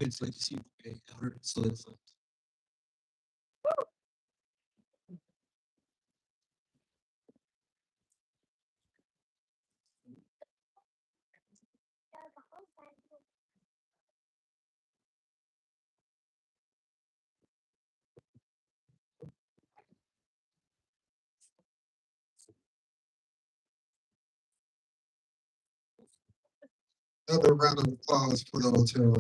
It's like you see a heart solidified. Another round of applause for the hotel.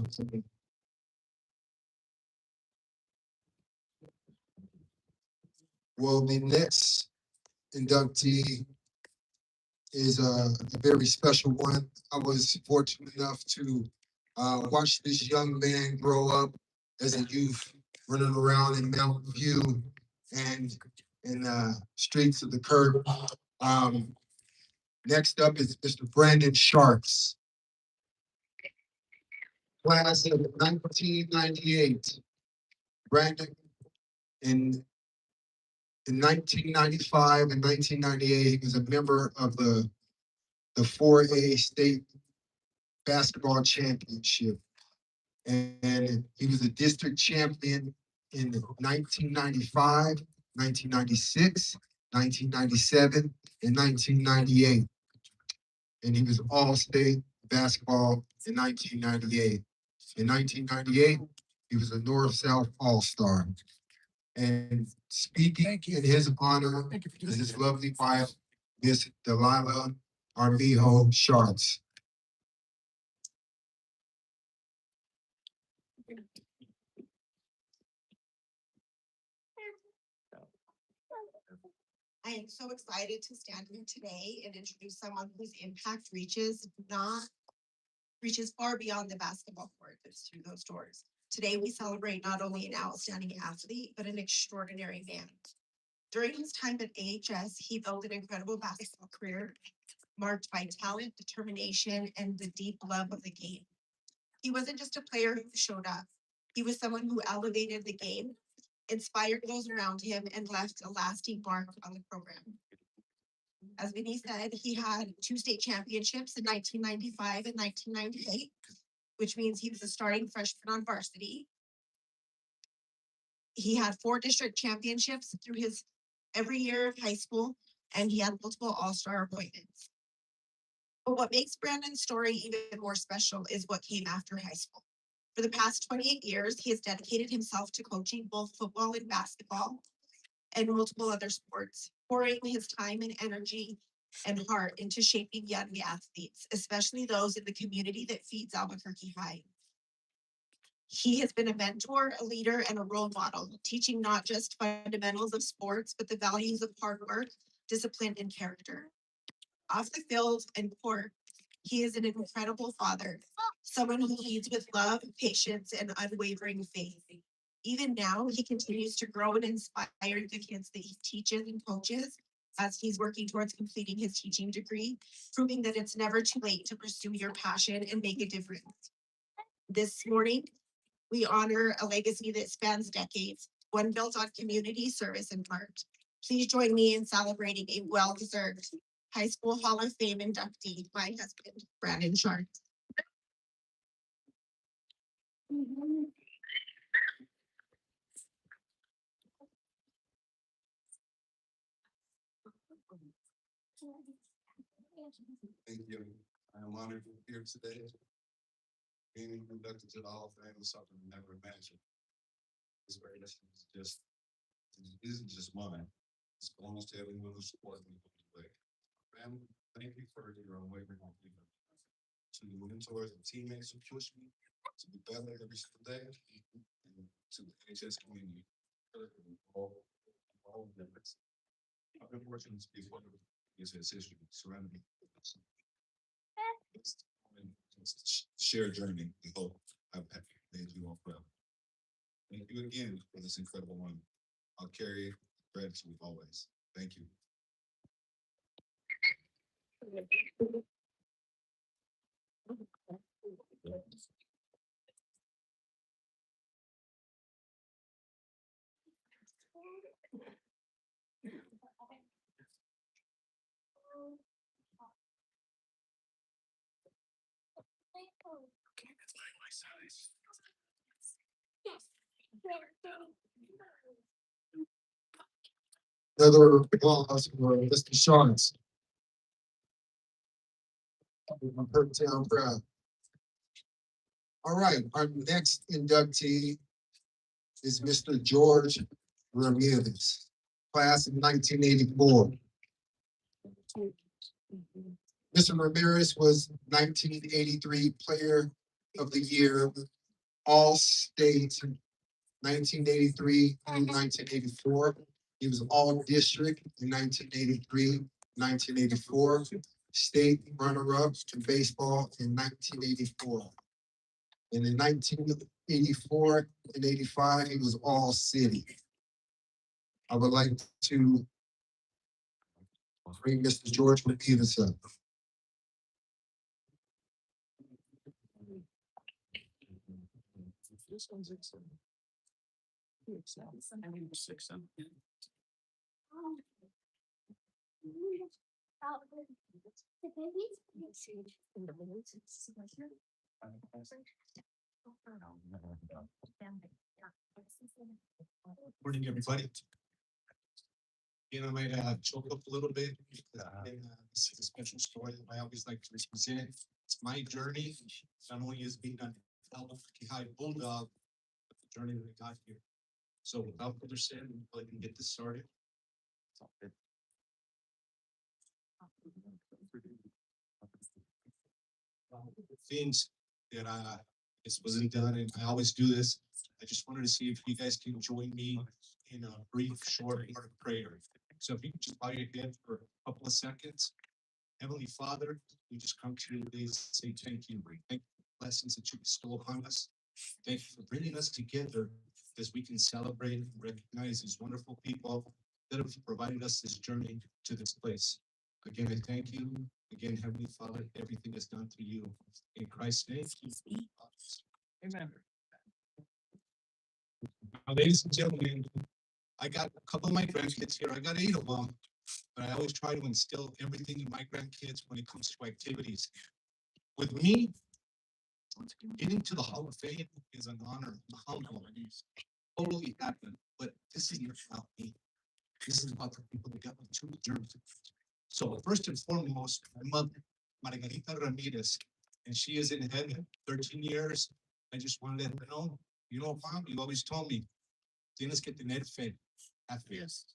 Well, the next inductee is a very special one. I was fortunate enough to watch this young man grow up as a youth, running around in Mountain View and in the streets of the curb. Um, Next up is Mr. Brandon Sharks, class of 1998. Brandon, in in 1995 and 1998, he was a member of the 4A state basketball championship. And he was a district champion in 1995, 1996, 1997, and 1998. And he was all-state basketball in 1998. In 1998, he was a North-South All-Star. And speaking in his honor is his lovely wife, Miss Delilah Armijo Sharts. I am so excited to stand here today and introduce someone whose impact reaches far beyond the basketball court that's through those doors. Today, we celebrate not only an outstanding athlete, but an extraordinary man. During his time at AHS, he built an incredible basketball career marked by talent, determination, and the deep love of the game. He wasn't just a player who showed up. He was someone who elevated the game, inspired those around him, and left a lasting mark on the program. As Vinny said, he had two state championships in 1995 and 1998, which means he was a starting freshman on varsity. He had four district championships through his every year of high school, and he had multiple all-star appointments. But what makes Brandon's story even more special is what came after high school. For the past 28 years, he has dedicated himself to coaching both football and basketball and multiple other sports, pouring his time and energy and heart into shaping young athletes, especially those in the community that feeds Albuquerque High. He has been a mentor, a leader, and a role model, teaching not just fundamentals of sports, but the values of hard work, discipline, and character. Off the field and court, he is an incredible father, someone who leads with love, patience, and unwavering faith. Even now, he continues to grow and inspire the kids that he teaches and coaches as he's working towards completing his teaching degree, proving that it's never too late to pursue your passion and make a difference. This morning, we honor a legacy that spans decades, one built on community service and heart. Please join me in celebrating a well-deserved High School Hall of Fame inductee, my husband, Brandon Sharp. Thank you. I am honored to be here today. Being inducted to the Hall of Fame is something I never imagined. This greatness is just isn't just mine. It's belongs to everyone who supports me along the way. Family, thank you for your unwavering commitment. To the mentors and teammates who push me to be better every single day, and to the AHS community, all members. I've been fortunate to be part of AHS history, surrounded me. It's a shared journey. We hope I've made you all proud. Thank you again for this incredible one. I'll carry gratitude always. Thank you. another applause for Mr. Shawns. I'm perfectly proud. All right, our next inductee is Mr. George Ramírez, class of 1984. Mr. Ramirez was 1983 Player of the Year, All State, 1983 and 1984. He was All District in 1983, 1984, State runner-up in baseball in 1984. And in 1984 and 85, he was All City. I would like to bring Mr. George Ramirez up. Morning, everybody. You know, I might choke up a little bit. This is a special story that I always like to present. It's my journey, not only as being an Albuquerque High Bulldog, but the journey that I got here. So without further ado, I can get this started. Things that this wasn't done, and I always do this. I just wanted to see if you guys can join me in a brief, short word of prayer. So if you could just bow your head for a couple of seconds. Heavenly Father, we just come to you today to say thank you. Thank you for the blessings that you bestow upon us. Thank you for bringing us together as we can celebrate and recognize these wonderful people that have provided us this journey to this place. Again, I thank you. Again, Heavenly Father, everything is done through you. In Christ's name. Amen. Now, ladies and gentlemen, I got a couple of my grandkids here. I got 8 of them, but I always try to instill everything in my grandkids when it comes to activities. With me, getting to the Hall of Fame is an honor, a humble, totally happened. But this is not about me. This is about the people that got me to the journey. So first and foremost, my mother, Margarita Ramírez, and she is in heaven, 13 years. I just wanted to let her know, Mom, you always told me, tienes que tener fe. Have faith.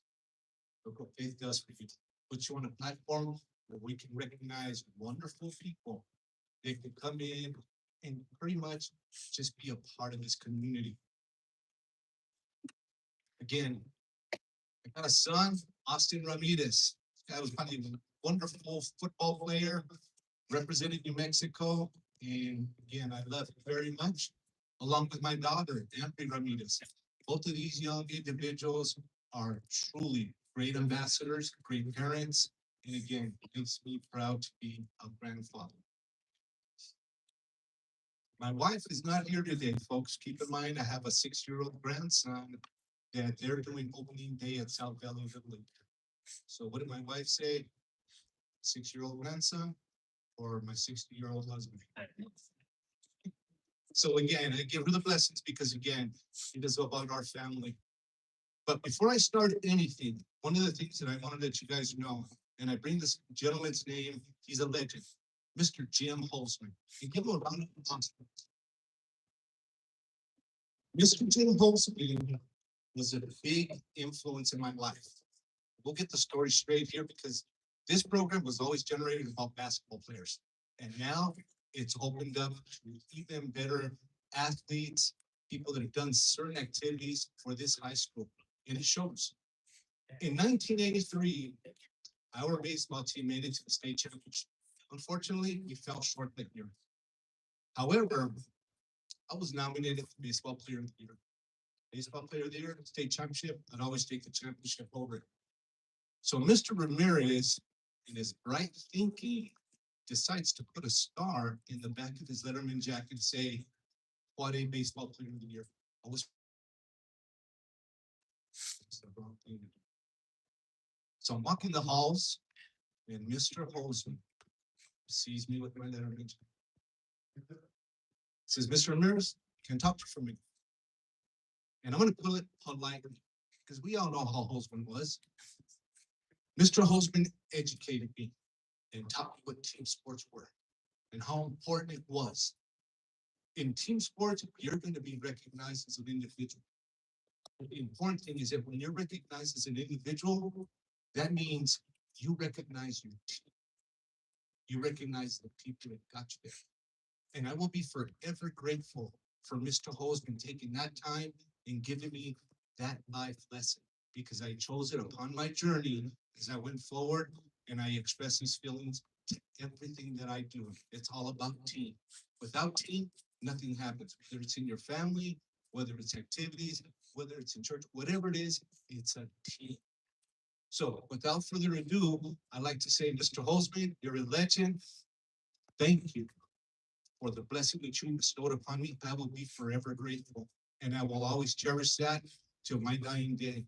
Look what faith does for you. Put you on a platform where we can recognize wonderful people. They can come in and pretty much just be a part of this community. Again, I got a son, Austin Ramírez. That was probably a wonderful football player, represented New Mexico. And again, I love him very much, along with my daughter, Anthony Ramírez. Both of these young individuals are truly great ambassadors, great parents, and again, it makes me proud to be a grandfather. My wife is not here today, folks. Keep in mind, I have a 6-year-old grandson that they're doing opening day at South Valley Village. So what did my wife say? 6-year-old grandson or my 60-year-old husband? So again, I give her the blessings because again, it is about our family. But before I start anything, one of the things that I wanted to let you guys know, and I bring this gentleman's name, he's a legend, Mr. Jim Holzman. And give him a round of applause. Mr. Jim Holzman was a big influence in my life. We'll get the story straight here because this program was always generated about basketball players. And now it's opened up to even better athletes, people that have done certain activities for this high school. And it shows. In 1983, our baseball team made it to the state championship. Unfortunately, we fell short that year. However, I was nominated for Baseball Player of the Year. Baseball Player of the Year, state championship, I'd always take the championship over it. So Mr. Ramirez, in his bright thinking, decides to put a star in the back of his Letterman jacket and say, what a Baseball Player of the Year. I was the wrong thing to do. So I'm walking the halls, and Mr. Holzman sees me with my Letterman jacket. Says, Mr. Ramirez, can I talk to you for a minute? And I'm going to put it politely, because we all know how Holzman was. Mr. Holzman educated me and taught me what team sports were and how important it was. In team sports, you're going to be recognized as an individual. The important thing is that when you're recognized as an individual, that means you recognize your team. You recognize the people that got you there. And I will be forever grateful for Mr. Holzman taking that time and giving me that life lesson because I chose it upon my journey as I went forward and I express these feelings to everything that I do. It's all about team. Without team, nothing happens, whether it's in your family, whether it's activities, whether it's in church, whatever it is, it's a team. So without further ado, I'd like to say, Mr. Holzman, you're a legend. Thank you for the blessing that you bestowed upon me. I will be forever grateful, and I will always cherish that till my dying day.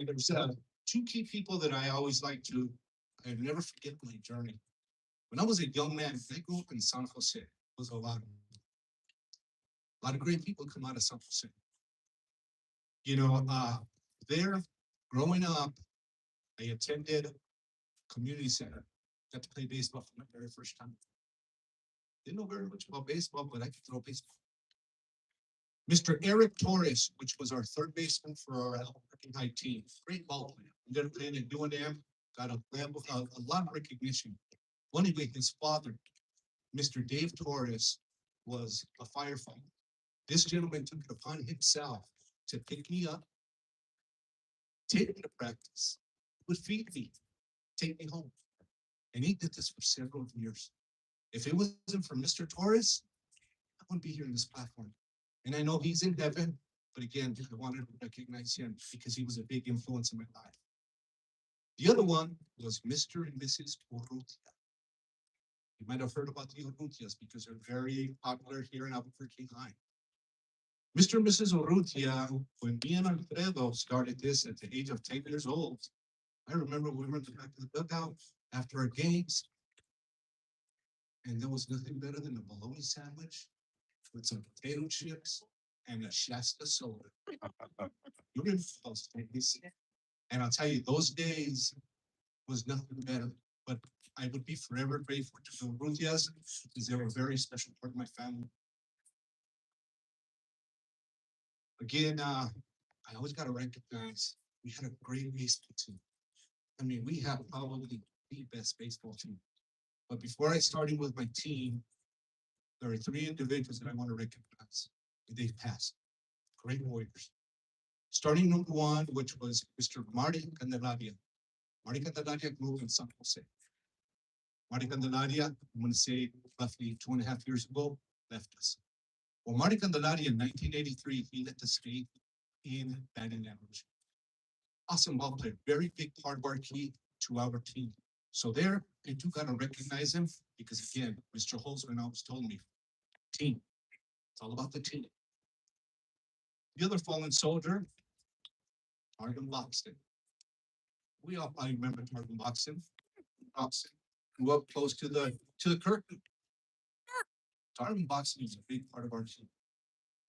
There's two key people that I always like to, I never forget my journey. When I was a young man, I grew up in San Jose. It was a lot of great people come out of San Jose. You know, there, growing up, I attended community center. Got to play baseball for my very first time. Didn't know very much about baseball, but I could throw baseball. Mr. Eric Torres, which was our third baseman for our working high team, great ball player. Ended up playing at UNM, got a lot of recognition. One way, his father, Mr. Dave Torres, was a firefighter. This gentleman took it upon himself to pick me up, take me to practice, would feed me, take me home. And he did this for several years. If it wasn't for Mr. Torres, I wouldn't be here in this platform. And I know he's in heaven, but again, I wanted to recognize him because he was a big influence in my life. The other one was Mr. and Mrs. Urrutia. You might have heard about the Urrutias because they're very popular here in Albuquerque High. Mr. and Mrs. Urrutia, when me and Alfredo started this at the age of 10 years old, I remember we were in the back of the dugout after our games, and there was nothing better than a bologna sandwich with some potato chips and a Shasta soda. You remember those days? And I'll tell you, those days was nothing better. But I would be forever grateful to the Urrutias because they were a very special part of my family. Again, I always got to recognize we had a great baseball team. I mean, we have probably the best baseball team. But before I started with my team, there are three individuals that I want to recognize. They've passed. Great warriors. Starting number one, which was Mr. Marty Candelaria. Marty Candelaria grew up in San Jose. Marty Candelaria, I'm going to say roughly 2.5 years ago, left us. Well, Marty Candelaria in 1983, he led the state in batting average. Awesome ball player, very big part of our key to our team. So there, I do got to recognize him because again, Mr. Holzman always told me, team, it's all about the team. The other fallen soldier, Targan Boxton. We all probably remember Targan Boxton. Boxton grew up close to the curtain. Targan Boxton is a big part of our team.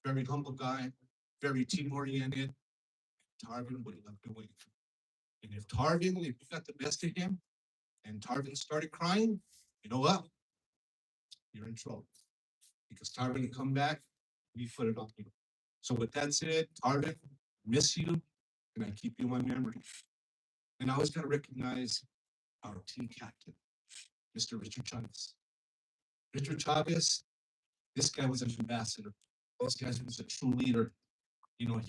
Very humble guy, very team oriented. Targan would love to win. And if you got the best of him, and Targan started crying, you know what? You're in trouble. Because Targan will come back, we put it on you. So with that said, Targan, miss you, and I keep you in my memory. And I always got to recognize our team captain, Mr. Richard Chavez. Richard Chavez, this guy was an ambassador. This guy was a true leader. You know,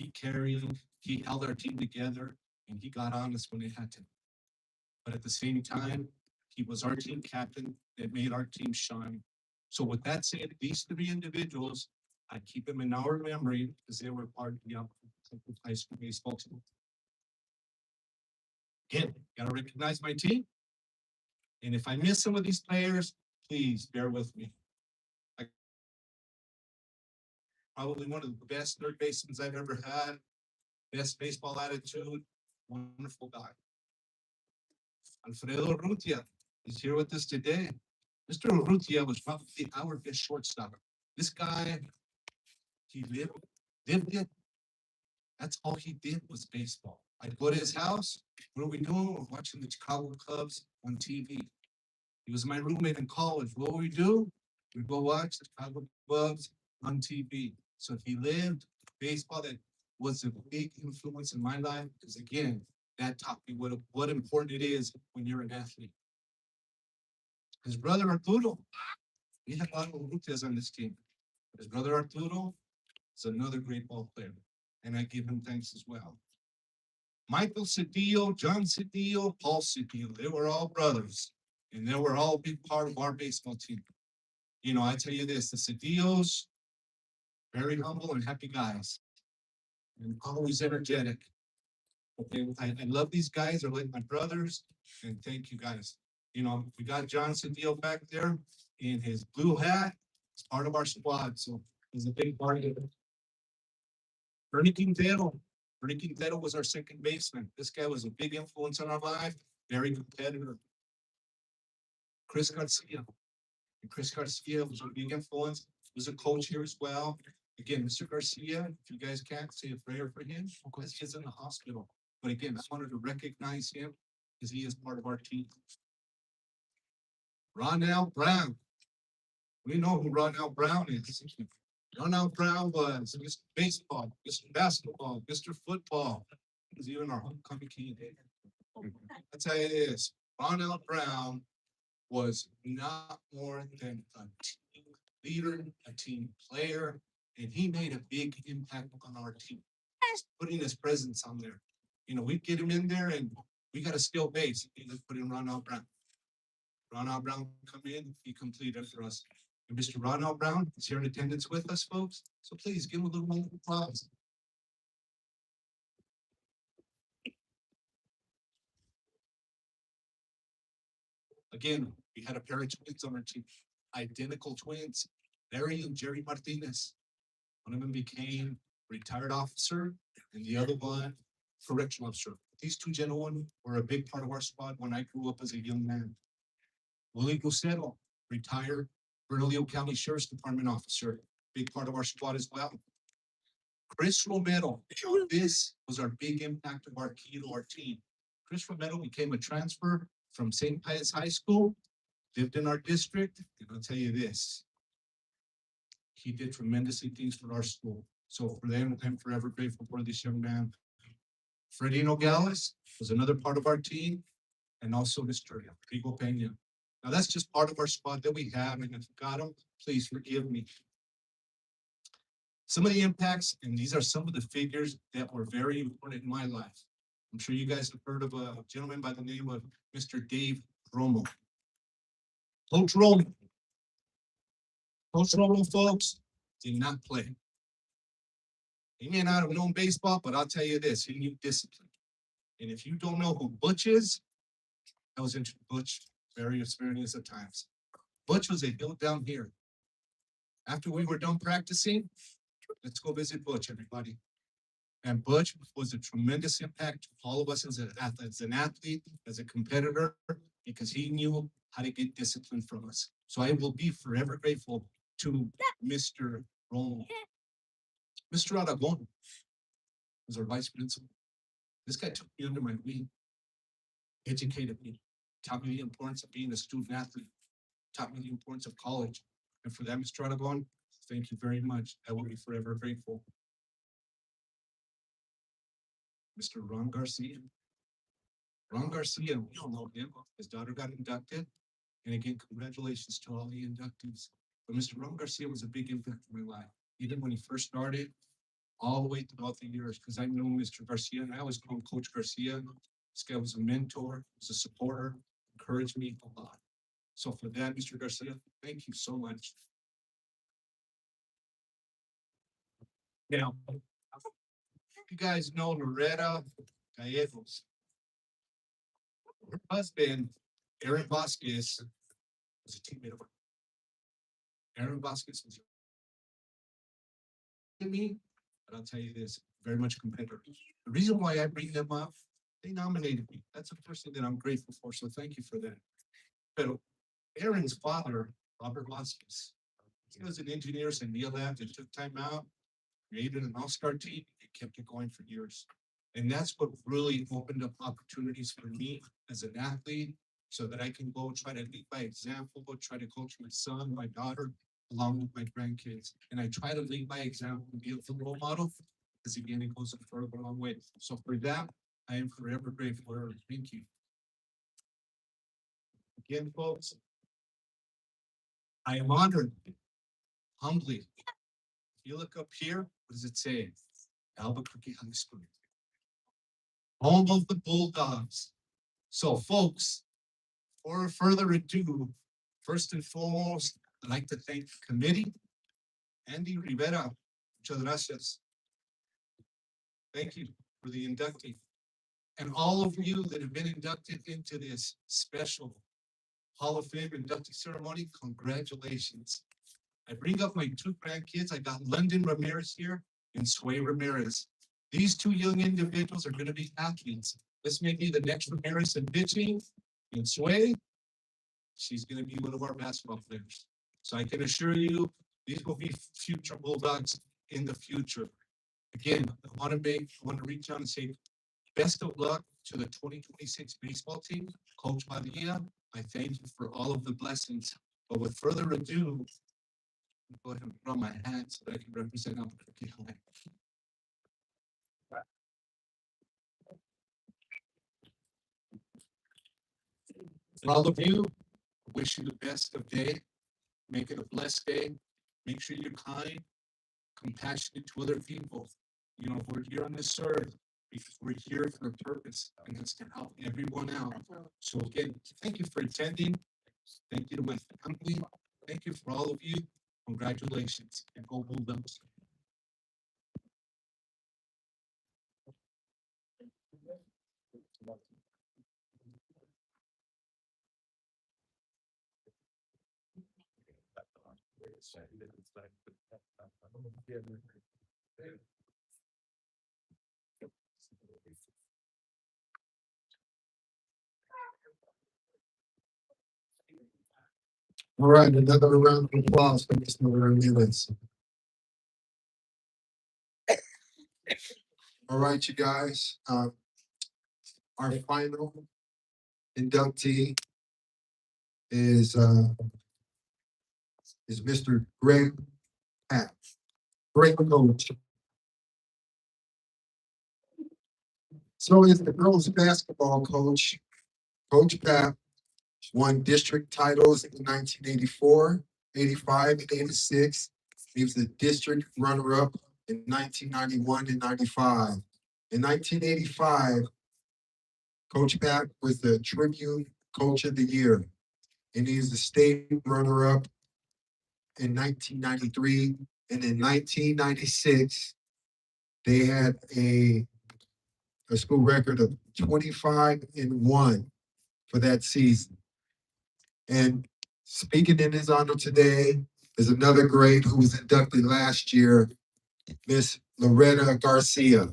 he held our team together, and he got honest when they had to. But at the same time, he was our team captain that made our team shine. So with that said, these three individuals, I keep them in our memory because they were part of the high school baseball team. Again, gotta recognize my team. And if I miss some of these players, please bear with me. Probably one of the best third basemen I've ever had. Best baseball attitude, wonderful guy. Alfredo Urrutia is here with us today. Mr. Urrutia was probably our best shortstop. This guy, he lived it, That's all he did was baseball. I'd go to his house. What are we doing? We're watching the Chicago Cubs on TV. He was my roommate in college. What would we do? We'd go watch the Chicago Cubs on TV. So he lived baseball. That was a big influence in my life because again, that taught me what important it is when you're an athlete. His brother Arturo, we had a lot of Urrutias on this team. His brother Arturo is another great ball player, and I give him thanks as well. Michael Cedillo, John Cedillo, Paul Cedillo, they were all brothers, and they were all a big part of our baseball team. You know, I tell you this, the Cedillos, very humble and happy guys, and always energetic. Okay, I love these guys, they're like my brothers, and thank you guys. You know, we got John Cedillo back there in his blue hat, he's part of our squad, so he's a big part of it. Bernie Quintero. Bernie Quintero was our second baseman. This guy was a big influence on our life, very competitive. Chris Garcia. And Chris Garcia was a big influence, was a coach here as well. Again, Mr. Garcia, if you guys can't say a prayer for him, because he's in the hospital. But again, I wanted to recognize him because he is part of our team. Ronell Brown. We know who Ronell Brown is. Ronell Brown was Mr. Baseball, Mr. Basketball, Mr. Football. He was even our homecoming king. That's how it is. Ronell Brown was not more than a team leader, a team player, and he made a big impact on our team. Putting his presence on there. You know, we'd get him in there and we got a skill base. Let's put in Ronell Brown. Ronell Brown come in, he completed for us. And Mr. Ronell Brown is here in attendance with us, folks. So please give him a little round of applause. Again, we had a pair of twins on our team, identical twins, Larry and Jerry Martinez. One of them became a retired officer and the other one correctional officer. These two gentlemen were a big part of our squad when I grew up as a young man. Willie Lucero, retired Bernalillo County Sheriff's Department officer, big part of our squad as well. Chris Romero, this was our big impact of our key to our team. Chris Romero became a transfer from St. Pius High School, lived in our district, and I'll tell you this, he did tremendously things for our school. So for them, I'm forever grateful for this young man. Freddie Nogales was another part of our team, and also Mr. Rigo Pena. Now that's just part of our squad that we have, and if you got them, please forgive me. Some of the impacts, and these are some of the figures that were very important in my life. I'm sure you guys have heard of a gentleman by the name of Mr. Dave Romo. Coach Romo. Coach Romo, folks, did not play. He may not have known baseball, but I'll tell you this, he knew discipline. And if you don't know who Butch is, I was into Butch very experienced at times. Butch was a hill down here. After we were done practicing, let's go visit Butch, everybody. And Butch was a tremendous impact to all of us as an athlete, as a competitor, because he knew how to get discipline from us. So I will be forever grateful to Mr. Romo. Mr. Aragon was our vice principal. This guy took me under my wing, educated me, taught me the importance of being a student athlete, taught me the importance of college. And for that, Mr. Aragon, thank you very much. I will be forever grateful. Mr. Ron Garcia. Ron Garcia, we all know him. His daughter got inducted. And again, congratulations to all the inductees. But Mr. Ron Garcia was a big impact in my life, even when he first started, all the way throughout the years, because I knew Mr. Garcia, and I always call him Coach Garcia. This guy was a mentor, was a supporter, encouraged me a lot. So for that, Mr. Garcia, thank you so much. Now, you guys know Loretta Gallegos. Her husband, Aaron Vasquez, was a teammate of her. Aaron Vasquez was me, but I'll tell you this, very much competitor. The reason why I bring them up, they nominated me. That's the first thing that I'm grateful for, so thank you for that. But Aaron's father, Robert Vasquez, he was an engineer in Neil Lab that took time out. created an all-star team, and kept it going for years. And that's what really opened up opportunities for me as an athlete, so that I can go try to lead by example, go try to coach my son, my daughter, along with my grandkids. And I try to lead by example and be a role model, because again, it goes a further long way. So for that, I am forever grateful. Thank you. Again, folks, I am honored, humbly. If you look up here, what does it say? Albuquerque High School. Home of the Bulldogs. So folks, for further ado, first and foremost, I'd like to thank the committee. Andy Rivera, muchas gracias. Thank you for the inductee. And all of you that have been inducted into this special Hall of Fame inductee ceremony, congratulations. I bring up my two grandkids. I got London Ramírez here and Sway Ramírez. These two young individuals are going to be athletes. This may be the next Ramírez in pitching, and Sway, she's going to be one of our basketball players. So I can assure you, these will be future Bulldogs in the future. Again, I want to reach out and say best of luck to the 2026 baseball team. Coach Padilla, I thank you for all of the blessings. But with further ado, go ahead and put on my hat so that I can represent Albuquerque High. For all of you, I wish you the best of day. Make it a blessed day. Make sure you're kind, compassionate to other people. You know, we're here on this earth because we're here for a purpose, and that's to help everyone out. So again, thank you for attending. Thank you to my family. Thank you for all of you. Congratulations, and go Bulldogs. All right, another round of applause for Mr. Ramírez. All right, you guys. Our final inductee is Mr. Greg Papp. Great coach. So is the girls basketball coach. Coach Papp won district titles in 1984, 85, and 86. He was the district runner-up in 1991 and 95. In 1985, Coach Papp was the Tribune Coach of the Year, and he is the state runner-up in 1993. And in 1996, they had a school record of 25-1 for that season. And speaking in his honor today is another great who was inducted last year, Miss Loretta Garcia.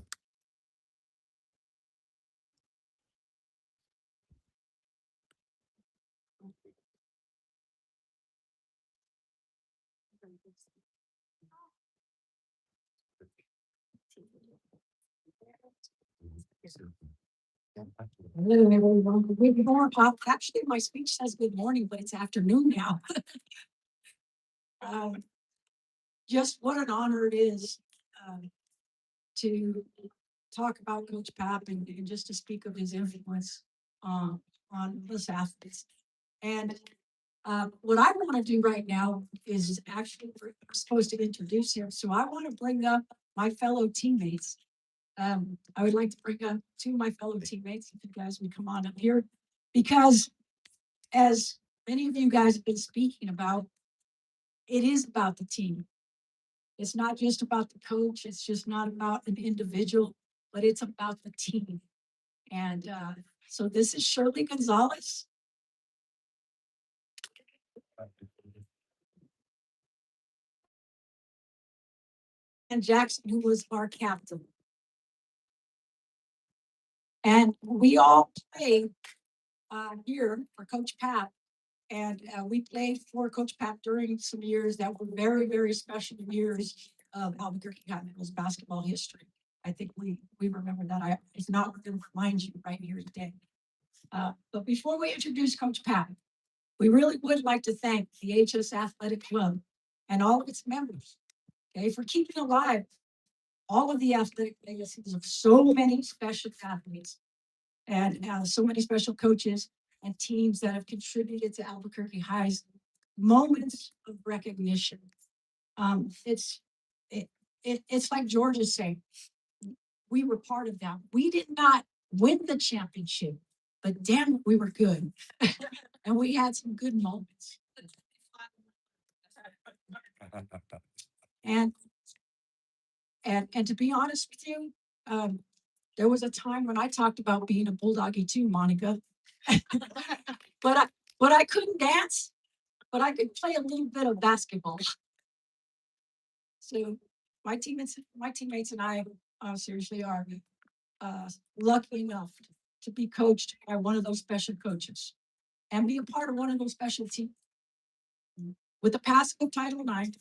Hello, everyone. Good morning. Actually, my speech says good morning, but it's afternoon now. Um, Just what an honor it is to talk about Coach Papp and just to speak of his influence on us athletes. And what I want to do right now is actually we're supposed to introduce him. So I want to bring up my fellow teammates. I would like to bring up two of my fellow teammates, if you guys would come on up here, because as many of you guys have been speaking about, it is about the team. It's not just about the coach. It's just not about an individual, but it's about the team. And so this is Shirley Gonzalez. And Jackson, who was our captain. And we all played here for Coach Papp. And we played for Coach Papp during some years that were very, very special years. of Albuquerque Cotton Hills basketball history. I think we remember that. It's not going to remind you right here today. But before we introduce Coach Pat, we really would like to thank the AHS Athletic Club and all of its members, okay, for keeping alive all of the athletic legacies of so many special athletes and so many special coaches and teams that have contributed to Albuquerque High's moments of recognition. It's like George is saying, we were part of that. We did not win the championship, but damn, we were good. And we had some good moments. And to be honest with you, there was a time when I talked about being a bulldoggy too, Monica. but I couldn't dance, but I could play a little bit of basketball. So my teammates and I seriously are lucky enough to be coached by one of those special coaches and be a part of one of those special teams. With the passing of Title IX,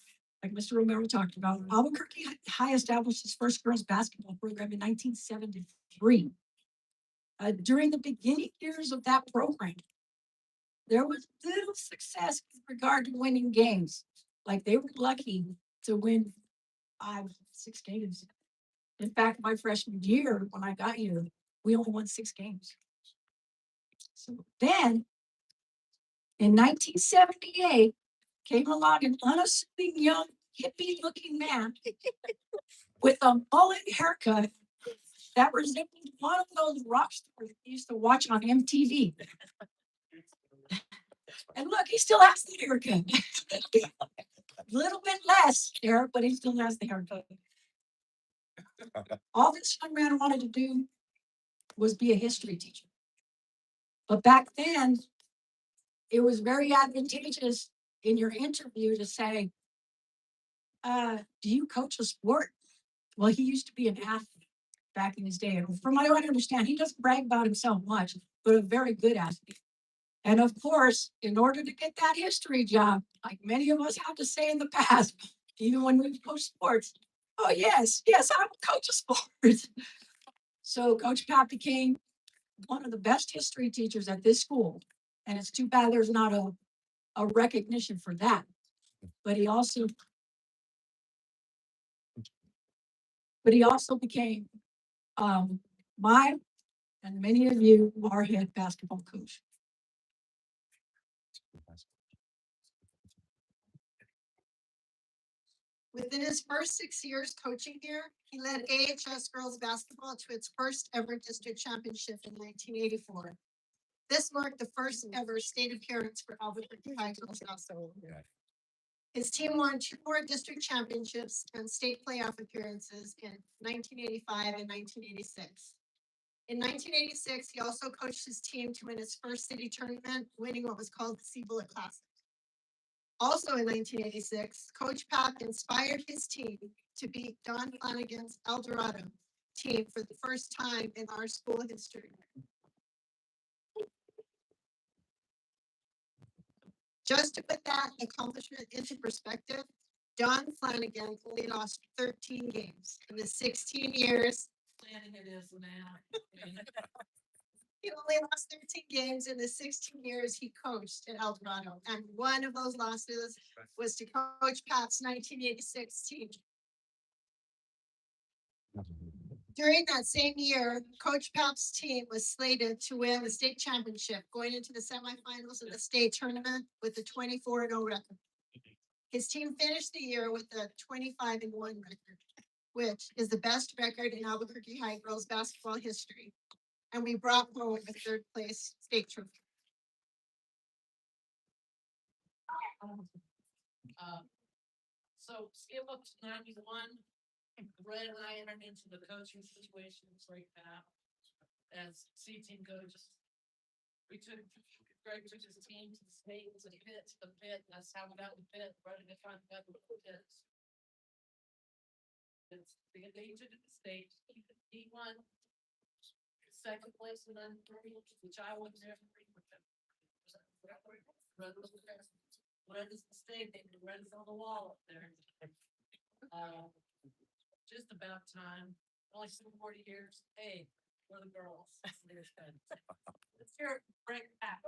like Mr. Romero talked about, Albuquerque High established its first girls basketball program in 1973. During the beginning years of that program, there was little success with regard to winning games. Like they were lucky to win 6 games. In fact, my freshman year, when I got here, we only won 6 games. So then, in 1978, came along an unassuming young hippie-looking man with a mullet haircut that resembled one of those rock stars we used to watch on MTV. And look, he still has the haircut. A little bit less hair, but he still has the haircut. All this young man wanted to do was be a history teacher. But back then, it was very advantageous in your interview to say, do you coach a sport? Well, he used to be an athlete back in his day. And from what I understand, he doesn't brag about himself much, but a very good athlete. And of course, in order to get that history job, like many of us have to say in the past, even when we coach sports, oh yes, I'm a coach of sports. So Coach Pat became one of the best history teachers at this school. And it's too bad there's not a recognition for that. But he also became my and many of you our head basketball coach. Within his first 6 years coaching here, he led AHS girls basketball to its first ever district championship in 1984. This marked the first ever state appearance for Albuquerque High girls basketball. His team won 2 more district championships and state playoff appearances in 1985 and 1986. In 1986, he also coached his team to win his first city tournament, winning what was called the Sea Bullet Classic. Also in 1986, Coach Pat inspired his team to beat Don Flanagan's El Dorado team for the first time in our school history. Just to put that accomplishment into perspective, Don Flanagan only lost 13 games in the 16 years. He only lost 13 games in the 16 years he coached at El Dorado. And one of those losses was to Coach Pat's 1986 team. During that same year, Coach Pat's team was slated to win the state championship, going into the semifinals of the state tournament with a 24-0 record. His team finished the year with a 25-1 record, which is the best record in Albuquerque High girls basketball history. And we brought home a 3rd place state trophy. So skip up to 91. Red and I entered into the coaching situations right now as C team coaches. Greg took his team to the state, to the pit. That's how we got the pit. Right in the front, got the pits. They took it to the state. He won 2nd place and then 3, which I wasn't there for 3. Red is the state, red is on the wall up there. Just about time, only some 40 years. Hey, we're the girls. Let's hear it, break back.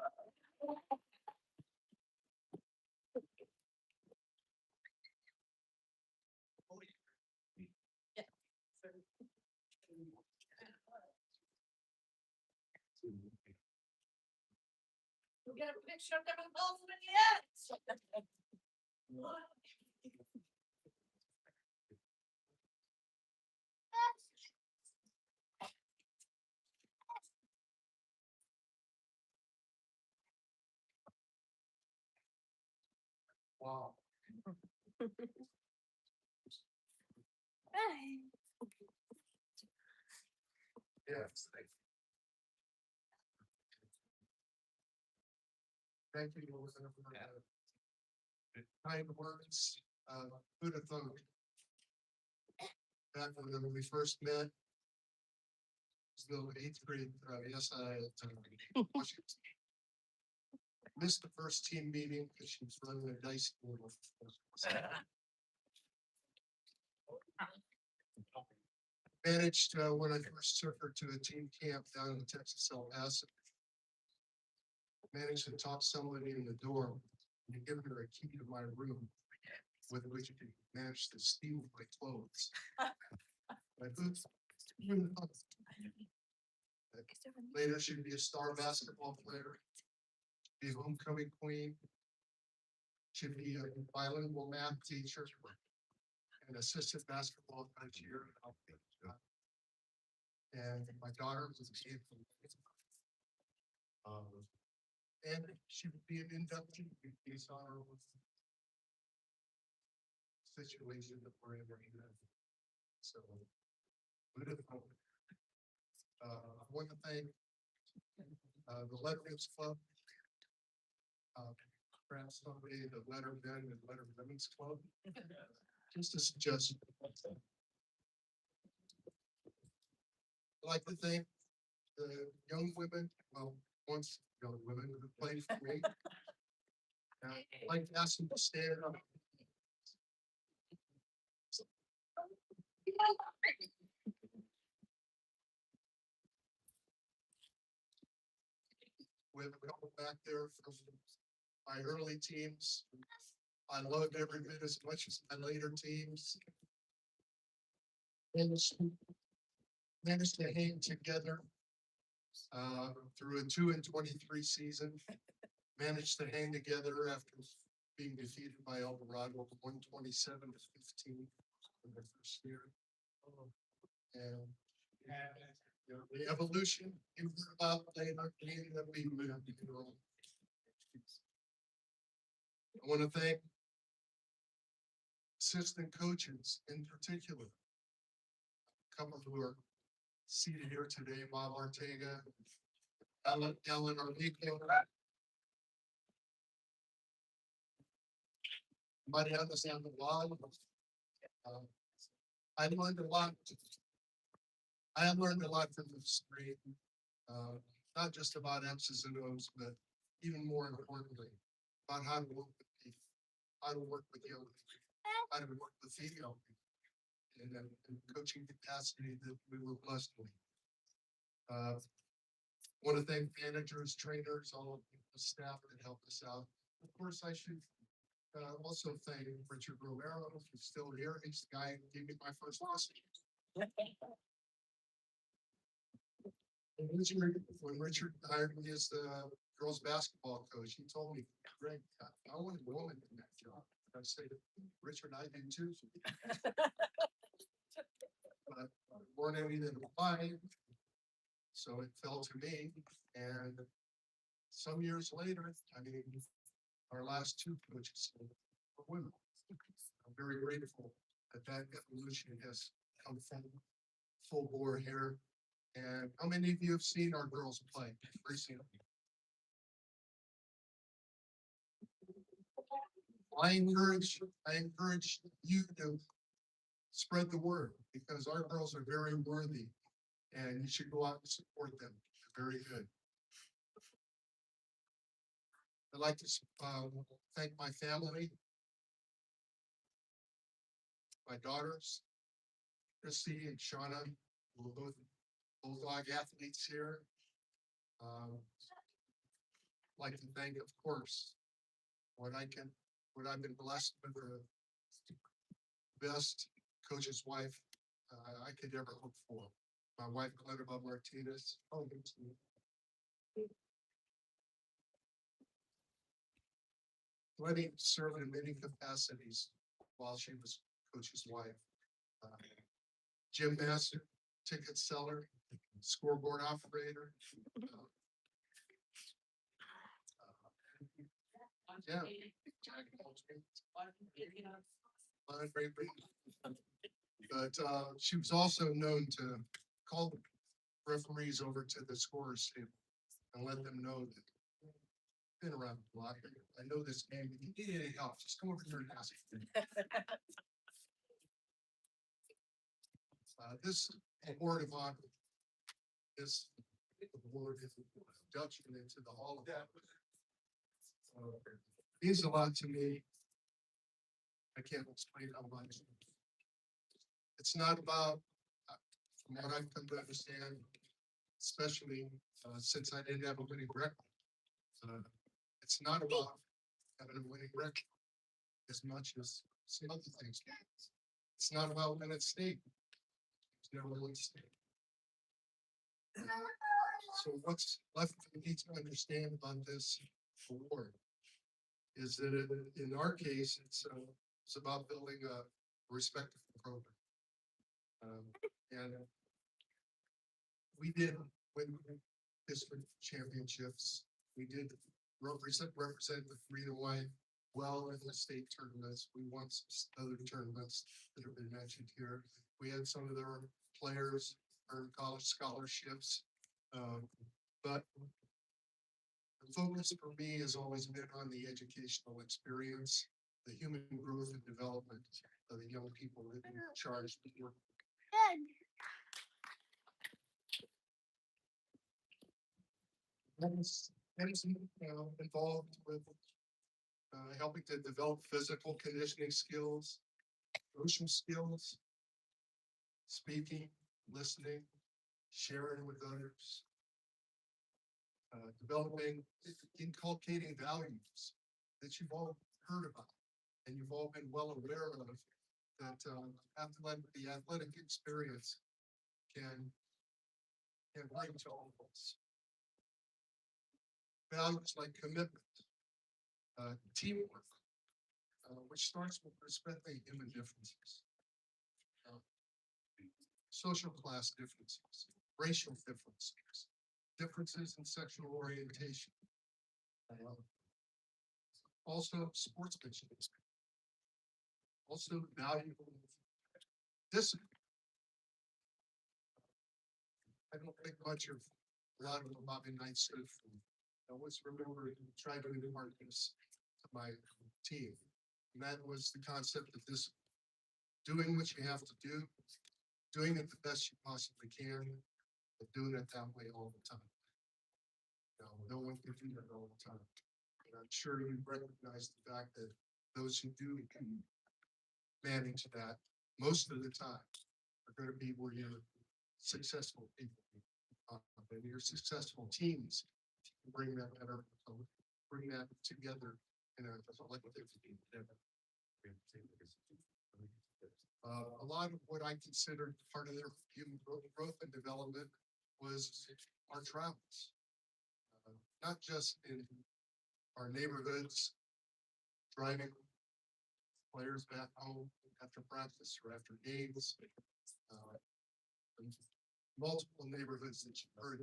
Yeah. We got a picture of them both in the end. Wow. Yes. Thank you. Melissa, for the kind words. Who'd have thought? Back when we first met. Still eighth grade, yes, Washington. Missed the first team meeting because she was running a dice board. Managed, when I first took her to a team camp down in Texas, El Paso. Managed to talk somebody in the door and give her a key to my room with which you could manage to steal my clothes. My boots. Later, she'd be a star basketball player, be a homecoming queen. She'd be a bilingual math teacher, an assistant basketball coach here. And my daughter was a kid. And she would be an inductee in these honorable situation that we're in right now. So. Beautiful. I want to thank the Letterman's Club. Perhaps someday the Lettermen and Letterwomen's Club. Just a suggestion. I'd like to thank the young women, well, once young women who played for me. I'd like to ask them to stand up. We have a couple back there from my early teams. I loved every bit as much as my later teams. Managed to hang together through a 2-23 season. Managed to hang together after being defeated by El Dorado 127-15 in the first year. And you know, the evolution you heard about later that we moved. I want to thank assistant coaches in particular. A couple who are seated here today, Bob Ortega, Ellen Arlico, Mariana Sandoval. I learned a lot. I have learned a lot from this three, not just about X's and O's, but even more importantly, about how to work with people, how to work with young people, how to work with female people, and coaching capacity that we were blessed with. Want to thank managers, trainers, all of the staff that helped us out. Of course, I should also thank Richard Romero, who's still here. He's the guy who gave me my first lesson. When Richard hired me as the girls basketball coach, he told me, Greg, I want a woman in that job. I said, Richard, I do too. But weren't any that applied, so it fell to me. And some years later, I mean, our last two coaches were women. I'm very grateful that that evolution has come full bore here. And how many of you have seen our girls play recently? I encourage you to spread the word because our girls are very worthy and you should go out and support them. They're very good. I'd like to thank my family. my daughters, Chrissy and Shauna, who are both Bulldog athletes here. Like to thank, of course, what I've been blessed with the best coach's wife I could ever hope for. My wife, Glenda Martinez. Oh, Glennie served in many capacities while she was coach's wife. Gym master, ticket seller, scoreboard operator. Yeah. But she was also known to call the referees over to the scorers table and let them know that been around the block. I know this game. If you need any help, just come over here and ask. This award of honor is award is induction into the Hall of Fame. Means a lot to me. I can't explain how much. It's not about, from what I've come to understand, especially since I didn't have a winning record. It's not about having a winning record as much as some other things. It's not about winning state. It's never won state. So what's left for me to understand about this award is that in our case, it's about building a respectful program. And we did win district championships. We did represent the 3 and white well in the state tournaments. We won some other tournaments that have been mentioned here. We had some of their players earn college scholarships. But the focus for me has always been on the educational experience, the human growth and development of the young people that are charged with work. Involved with helping to develop physical conditioning skills, social skills, speaking, listening, sharing with others, developing, inculcating values that you've all heard about and you've all been well aware of that the athletic experience can bring to all of us. Values like commitment, teamwork, which starts with respecting human differences, social class differences, racial differences, differences in sexual orientation, also sportsmanship, also valuable discipline. I don't think much of a lot of Bobby Knight stood for. I always remember trying to impart this to my team. And that was the concept of this: doing what you have to do, doing it the best you possibly can, and doing it that way all the time. No one can do that all the time. And I'm sure you recognize the fact that those who do manage that most of the time are going to be where you're successful people. And your successful teams bring that better, bring that together in a collective endeavor. A lot of what I considered part of their human growth and development was our travels, not just in our neighborhoods, driving players back home after practice or after games, multiple neighborhoods that you've heard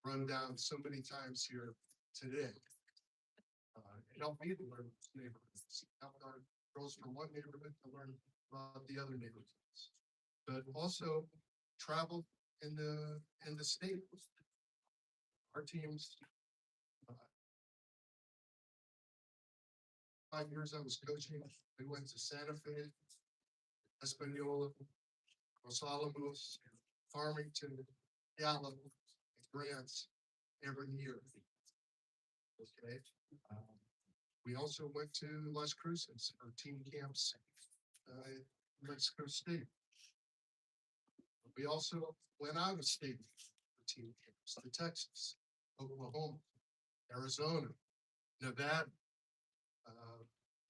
run down so many times here today. It helped me to learn neighborhoods, helped our girls from one neighborhood to learn about the other neighborhoods, but also travel in the state. Our teams, 5 years I was coaching, we went to Santa Fe, Espanola, Los Alamos, Farmington, Gallup, Grants every year. Okay. We also went to Las Cruces for team camps Mexico State. We also went out of state for team camps to Texas, Oklahoma, Arizona, Nevada.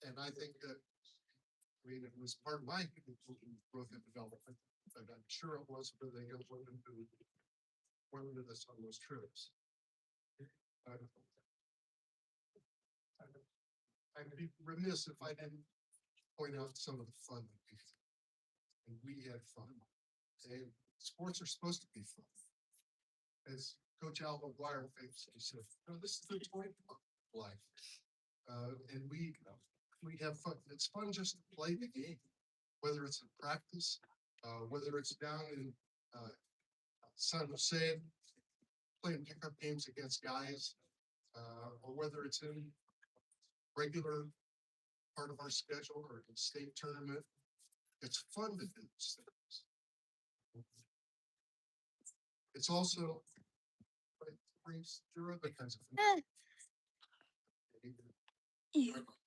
And I think that, I mean, it was part of my growth and development, but I'm sure it was for the young women who went with us on those trips. I'd be remiss if I didn't point out some of the fun that we had. And we had fun. And sports are supposed to be fun. As Coach Al McGuire famously said, "No, this is the joy of life." And we have fun. It's fun just to play the game, whether it's in practice, whether it's down in San Jose playing pickup games against guys, or whether it's in regular part of our schedule or in state tournament. It's fun to do these things. It's also it brings there are other kinds of things. I'll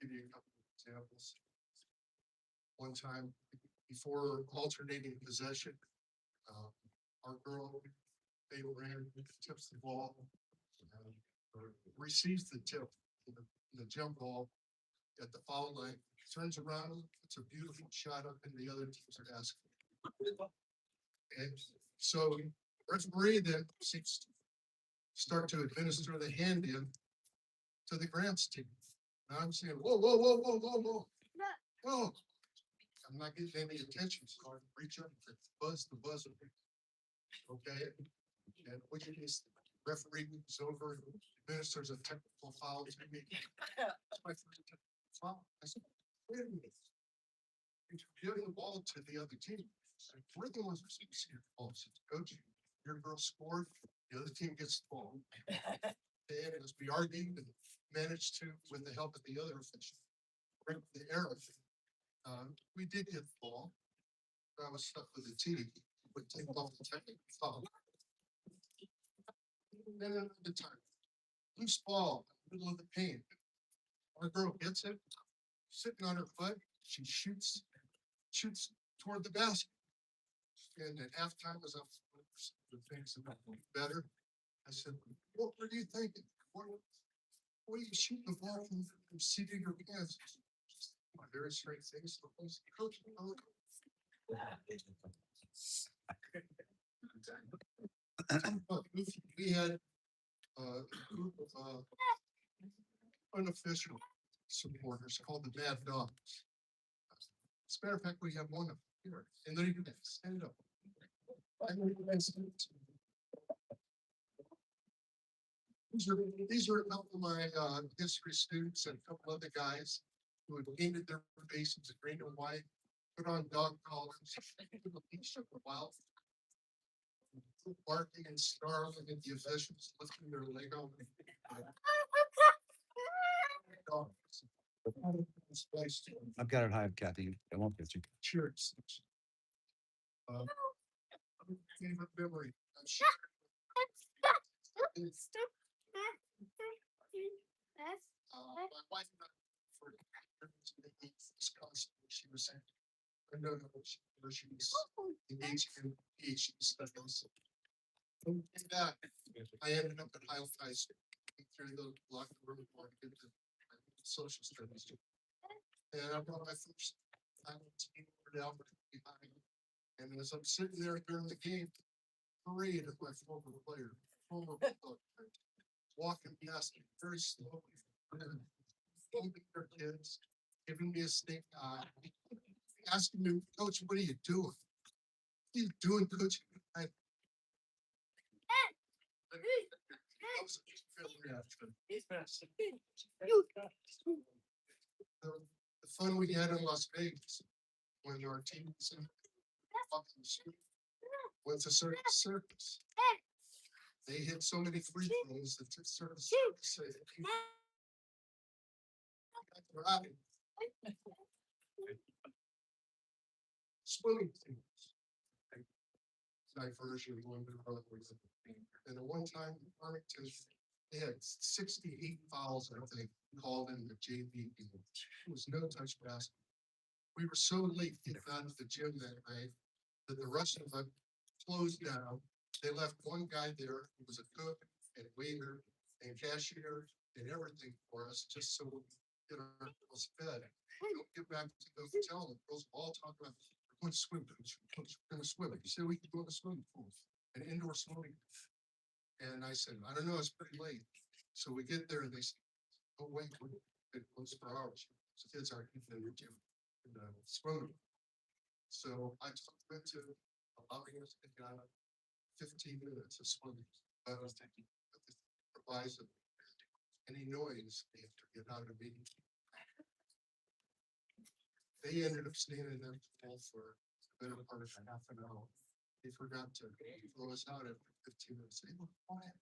give you a couple of examples. One time before alternating possession, our girl, they ran, tips the ball, or receives the tip, the jump ball at the foul line, turns around, it's a beautiful shot up in the other teams are asking. And so referee then seems to start to administer the hand in to the grants team. Now I'm saying, whoa, whoa, whoa, whoa, whoa, whoa. Whoa. I'm not getting any attention, so I reach up and buzz the buzzer. Okay. And which is referee moves over and administers a technical foul to me. That's my first technical foul. I said, wait a minute. You give the ball to the other team. And we're the ones who see the ball. Says, Coach, your girl scored, the other team gets the ball. And as we argued and managed to, with the help of the other official, break the error. We did get the ball. I was stuck with the team. Would take off the technical foul. Then another time, loose ball, middle of the paint. Our girl gets it, sitting on her foot. She shoots toward the basket. And at halftime, as the things about better, I said, "What were you thinking? What are you shooting the ball from seat of your pants?" My very straight face. Coach, we had a group of unofficial supporters called the Mad Dogs. As a matter of fact, we have one of them here, and they're even stand up. These are a couple of my history students and a couple other guys who had painted their faces green and white, put on dog collars, to the beach for a while, barking and snarling at the officials, lifting their leg on. I've got it high, Kathy. It won't get you. Cheers. Favorite memory. I'm sure. My wife and I, for Wisconsin, she was saying, I don't know where she was engaged in PhD studies. When we came back, I ended up at High School, through the locker room, or get the social studies. And I brought my first time team down behind. And as I'm sitting there during the game, parade of my former player, walking past me very slowly, holding their kids, giving me a stink eye, asking me, Coach, what are you doing? What are you doing, Coach? The fun we had in Las Vegas when our team was in was a circus. They hit so many free throws that the circus said, swimming teams. Diversion going to the roadways. And at one time, Arlington, they had 68 fouls, I think, called in the JV. It was no touch basketball. we were so late getting out of the gym that night that the rest of them closed down. They left one guy there who was a cook and waiter and cashier and everything for us, just so we could get our girls fed. We don't get back to the hotel, the girls all talk about, we're going to swim, we're going to swim. You said we could go to the swimming pool, an indoor swimming pool. And I said, I don't know, it's pretty late. So we get there and they said, oh, wait, we're closed for hours. So kids aren't in the gym, in the swimming. So I went to allowing us to get out 15 minutes of swimming. But I was taking proviso, any noise, they have to get out of the meeting. They ended up staying in that pool for a better part of half an hour. They forgot to throw us out after 15 minutes. They were quiet.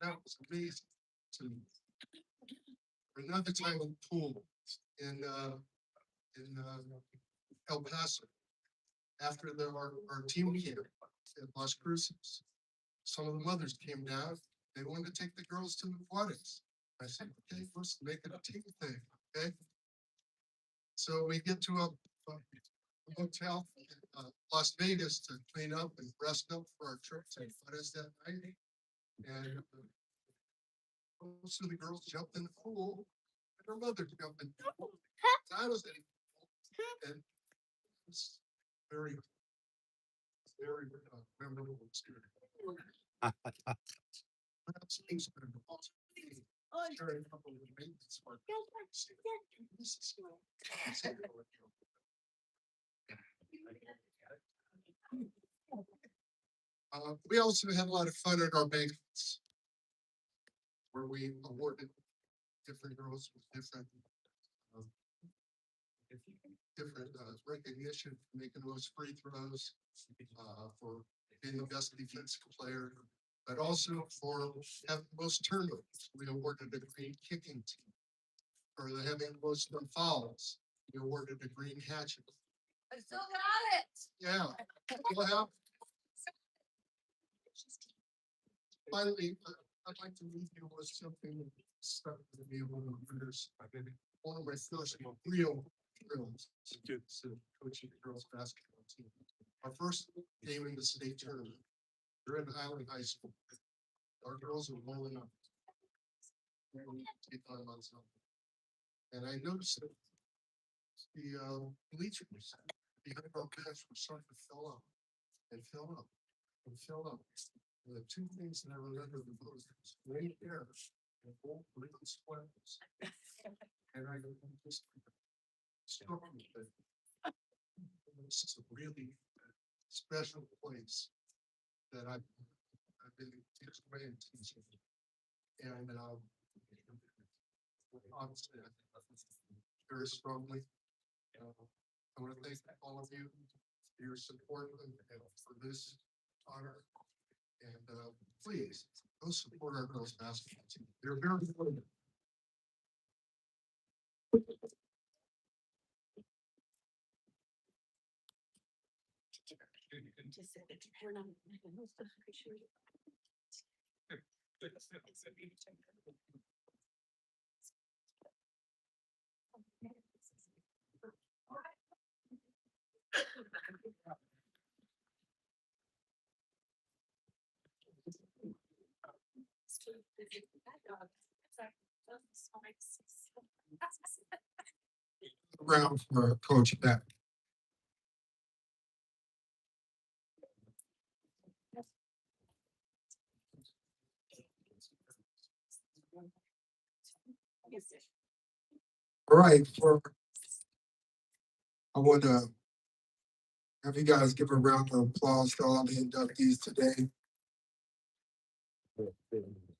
That was amazing to me. Another time in the pool in El Paso, after our team camp at Las Cruces, some of the mothers came down. They wanted to take the girls to the aquatics. I said, okay, let's make it a team thing, okay? So we get to a hotel in Las Vegas to clean up and rest up for our trip to aquatics that night. And most of the girls jumped in the pool, and her mother jumped in. I was in the pool, and it's very, very memorable experience. Perhaps things that are also sharing a couple of the maintenance work. This is we also had a lot of fun at our banquets, where we awarded different girls with different recognition for making those free throws, for being the best defensive player, but also for having the most turnovers. We awarded a green kicking team. For the having the most fouls, we awarded a green hatchet. I still got it. Yeah. Well, finally, I'd like to leave you with something that stuck with me over the years. I've been one of my first real thrills to coaching the girls basketball team. Our first game in the state tournament. We're in Highland High School. Our girls are rolling up. Take on myself. And I noticed that the bleachers behind our bench were starting to fill up and fill up and fill up. And the two things that I remember the most was gray hair and old green sweaters. And I just struck me that this is a really special place that I've been teaching and teaching. And obviously, I very strongly. I want to thank all of you for your support and for this honor. And please, go support our girls basketball team. They're very good. Round for Coach Beck. All right, I want to have you guys give a round of applause to all the inductees today.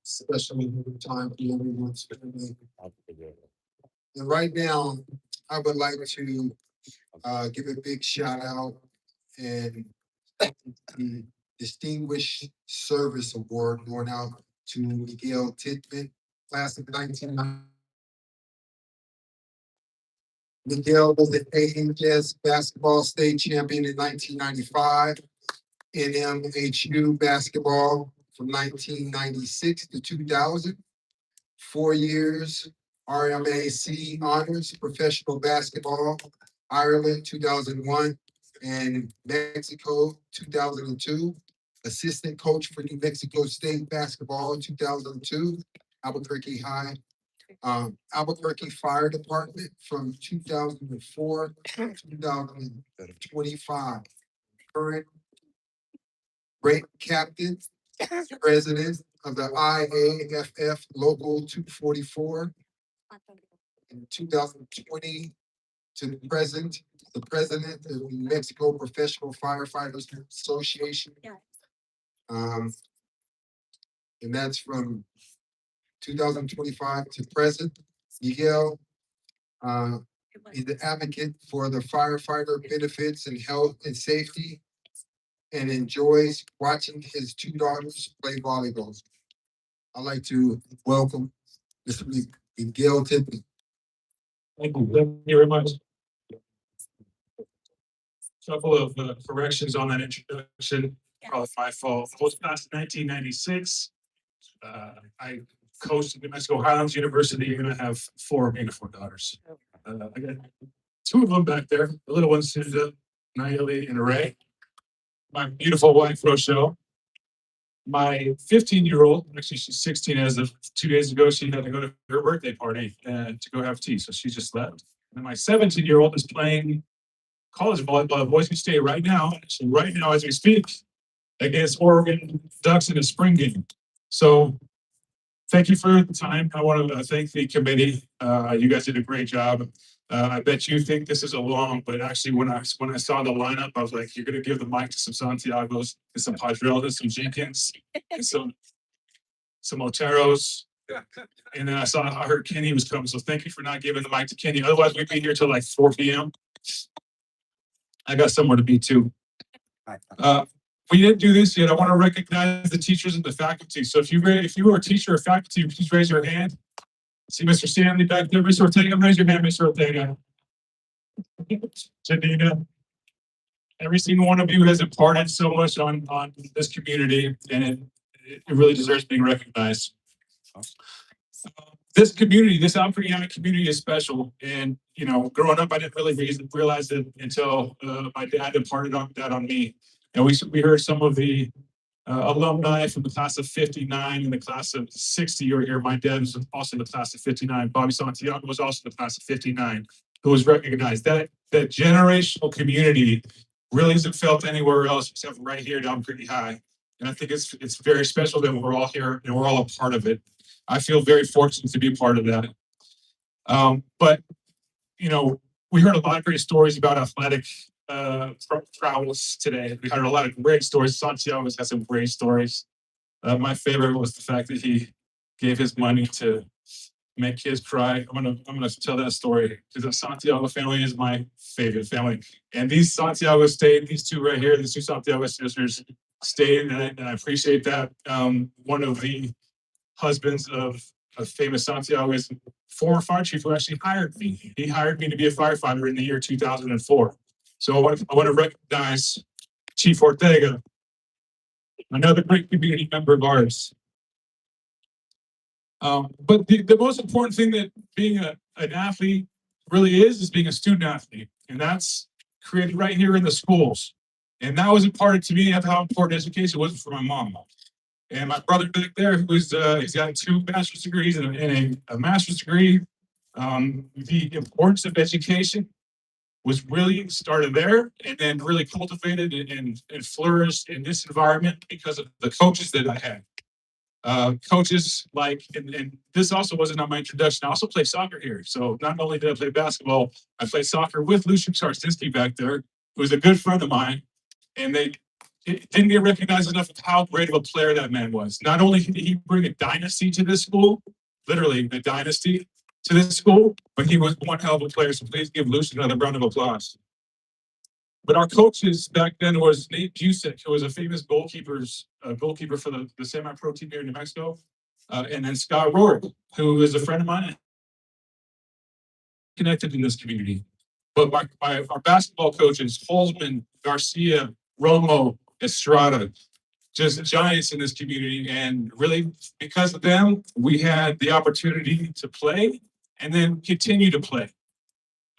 Especially the time for everyone's family. And right now, I would like to give a big shout out and the Distinguished Service Award going out to Miguel Titman, class of 1990. Miguel was the AHS basketball state champion in 1995, NMHU basketball from 1996 to 2000, 4 years RMAC honors professional basketball Ireland, 2001, and Mexico, 2002. Assistant coach for New Mexico State basketball, 2002, Albuquerque High. Albuquerque Fire Department from 2004 to 2025. Current rank captain, president of the IAFF Local 244. In 2020 to the present, the president of the New Mexico Professional Firefighters Association. And that's from 2025 to present. Miguel is the advocate for the firefighter benefits and health and safety, and enjoys watching his two daughters play volleyball. I'd like to welcome Mr. Miguel Tippett. Thank you very much. Couple of corrections on that introduction. Probably my fault. I was passed in 1996. I coached at New Mexico Highlands University, and I have four beautiful daughters. I got two of them back there. The little ones, Susan, Nayeli, and Ray. My beautiful wife, Rochelle. My 15-year-old, actually she's 16 as of 2 days ago, she had to go to her birthday party to go have tea, so she just left. And my 17-year-old is playing college volleyball at Boise State right now, as we speak, against Oregon Ducks in a spring game. So thank you for the time. I want to thank the committee. You guys did a great job. I bet you think this is a long, but actually when I saw the lineup, I was like, you're going to give the mic to some Santiagos, and some Padrillas, some Jenkins, and some Oteros. And then I heard Kenny was coming. So thank you for not giving the mic to Kenny. Otherwise, we'd be here till like 4 p.m. I got somewhere to be too. We didn't do this yet. I want to recognize the teachers and the faculty. So if you are a teacher or faculty, please raise your hand. See Mr. Stanley back there. Mr. Ortega, raise your hand, Mr. Ortega. Janina. Every single one of you has imparted so much on this community, and it really deserves being recognized. This community, this Albuquerque community is special. And, growing up, I didn't really realize it until my dad imparted that on me. And we heard some of the alumni from the class of 59 and the class of 60 were here. My dad was also in the class of 59. Bobby Santiago was also in the class of 59, who was recognized. That generational community really isn't felt anywhere else except right here at Albuquerque High. And I think it's very special that we're all here and we're all a part of it. I feel very fortunate to be a part of that. But we heard a lot of great stories about athletic prowess today. We heard a lot of great stories. Santiago has some great stories. My favorite was the fact that he gave his money to make kids cry. I'm gonna tell that story because the Santiago family is my favorite family. And these Santiago stayed. These two right here, the two Santiago sisters stayed, and I appreciate that. One of the husbands of a famous Santiago is former fire chief who actually hired me. He hired me to be a firefighter in the year 2004. So I want to recognize Chief Ortega, another great community member of ours. But the most important thing that being an athlete really is being a student athlete. And that's created right here in the schools. And that was imparted to me of how important education was for my mom. And my brother back there, he's got 2 master's degrees and a master's degree. The importance of education was really started there and then really cultivated and flourished in this environment because of the coaches that I had. Coaches like, and this also wasn't on my introduction, I also played soccer here. So not only did I play basketball, I played soccer with Lucian Czarsinski back there, who was a good friend of mine. And it didn't get recognized enough of how great of a player that man was. Not only did he bring a dynasty to this school, literally a dynasty to this school, but he was one hell of a player. So please give Lucian another round of applause. But our coaches back then was Nate Busek, who was a famous goalkeeper for the semi-pro team here in New Mexico. And then Scott Rourke, who is a friend of mine, connected in this community. But our basketball coaches, Holzman, Garcia, Romo, Estrada, just giants in this community. And really, because of them, we had the opportunity to play and then continue to play.